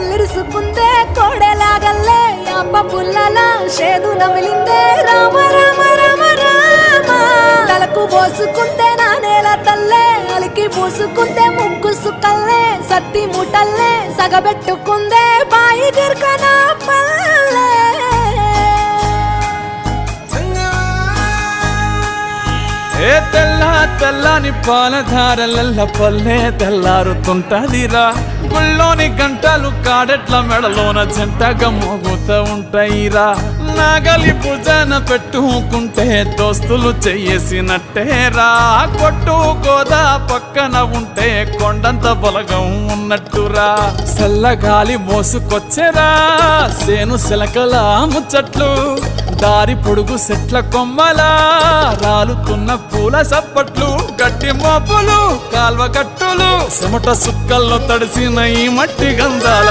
కొల్లిరుసుకుందే కోడెలాగల్లే అప్ప పుల్లల షేదు నమిలిందే రామ రామ రామ రామ తలకు పోసుకుంటే నా నేల తల్లే అలికి పూసుకుంటే ముగ్గు సుక్కల్లే సత్తి ముటల్లే సగబెట్టుకుందే బాయి గిర్కన పల్లె ఏ తెల్ల తెల్లని పాలధారలల్ల పల్లె తెల్లారుతుంటదిరా గుళ్ళోని గంటలు కాడెట్ల మెడలోన జంటగా మోగుతూ ఉంటాయిరా నాగలి భుజన పెట్టుకుంటే దోస్తులు చెయ్యేసినట్టేరా కొట్టు గోదా పక్కన ఉంటే కొండంత బలగం ఉన్నట్టురా చల్లగాలి మోసుకొచ్చెరా సేను శిలకల ముచ్చట్లు దారి పొడుగు చెట్ల కొమ్మలా రాలుతున్న పూల సప్పట్లు గట్టి మోపులు కాల్వ గట్టులు చెమట సుక్కల్లో తడిసిన ఈ మట్టి గంధాల